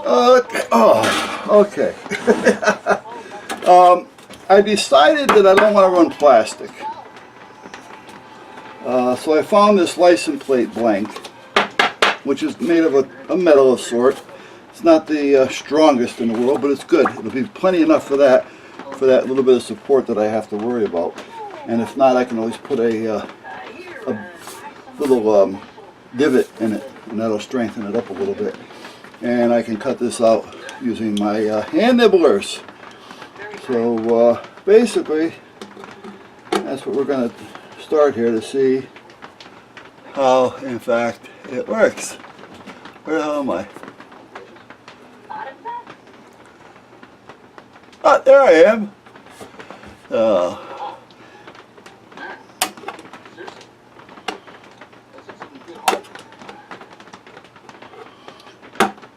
Okay. Oh, okay. I decided that I don't want to run plastic. So I found this license plate blank, which is made of a metal of sort. It's not the strongest in the world, but it's good. It'll be plenty enough for that little bit of support that I have to worry about. And if not, I can always put a little divot in it, and that'll strengthen it up a little bit. And I can cut this out using my hand nibblers. So basically, that's what we're going to start here to see how, in fact, it works. Where the hell am I? Ah, there I am.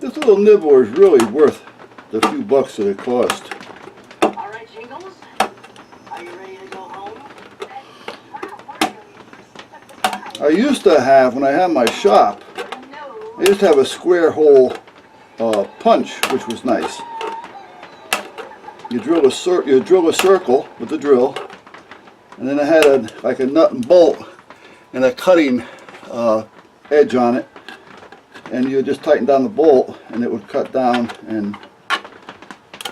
This little nibbler is really worth the few bucks that it cost. Alright, Jingles, are you ready to go home? I used to have, when I had my shop, I used to have a square hole punch, which was nice. You drill a circle with the drill, and then it had like a nut and bolt and a cutting edge on it, and you would just tighten down the bolt and it would cut down and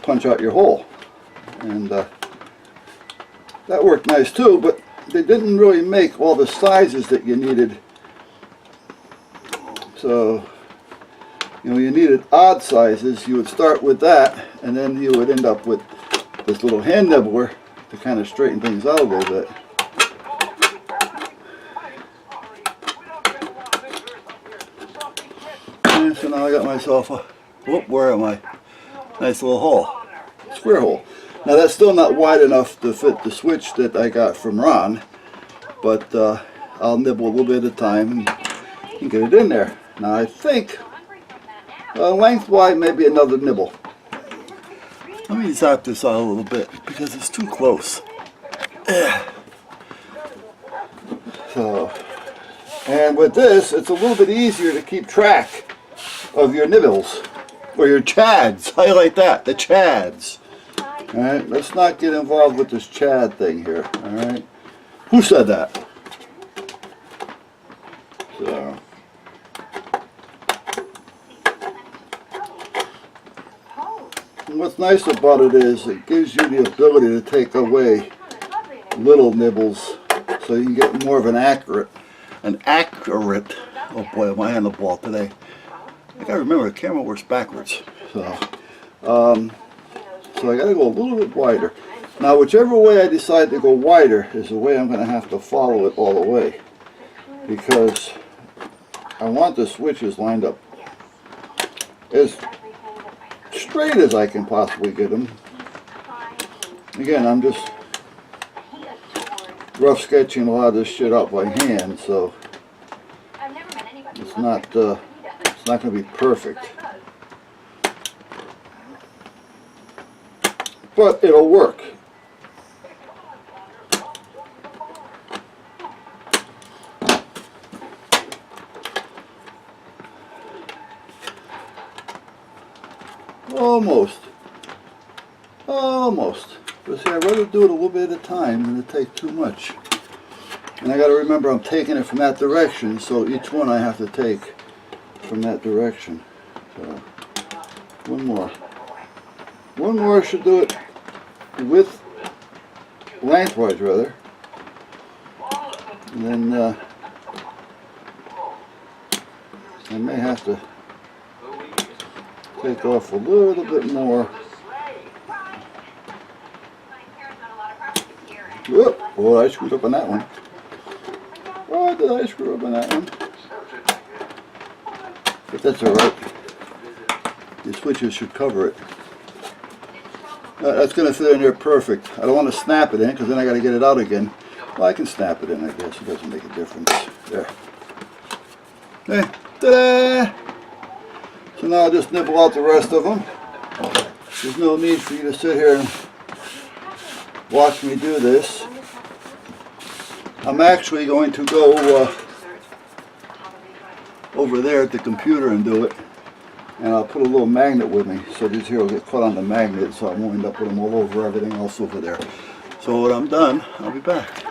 punch out your hole. And that worked nice too, but they didn't really make all the sizes that you needed. So, you know, you needed odd sizes. You would start with that, and then you would end up with this little hand nibbler to kind of straighten things out a little bit. And so now I got myself a, whoop, where am I? Nice little hole, square hole. Now that's still not wide enough to fit the switch that I got from Ron, but I'll nibble a little bit at a time and get it in there. Now I think lengthwise maybe another nibble. Let me zap this out a little bit because it's too close. So, and with this, it's a little bit easier to keep track of your nibbles, or your chads. I like that, the chads. Alright, let's not get involved with this chad thing here. Alright, who said that? So, and what's nice about it is it gives you the ability to take away little nibbles so you can get more of an accurate, oh boy, am I on the ball today. I gotta remember the camera works backwards. So I gotta go a little bit wider. Now whichever way I decide to go wider is the way I'm gonna have to follow it all the way, because I want the switches lined up as straight as I can possibly get them. Again, I'm just rough sketching a lot of this shit out by hand, so it's not going to be perfect, but it'll work. Almost. But see, I'd rather do it a little bit at a time than to take too much. And I got to remember I'm taking it from that direction, so each one I have to take from that direction. So, one more. One more should do it with lengthwise, rather. And then I may have to take off a little bit more. Whoop, oh, I screwed up on that one. Oh, did I screw up on that one? But that's alright. The switches should cover it. That's going to fit in there perfect. I don't want to snap it in because then I got to get it out again. Well, I can snap it in, I guess. It doesn't make a difference. There. Okay. Ta-da! So now I'll just nibble out the rest of them. There's no need for you to sit here and watch me do this. I'm actually going to go over there at the computer and do it. And I'll put a little magnet with me, so these here will get caught on the magnet, so I won't end up with them all over everything else over there. So when I'm done, I'll be back.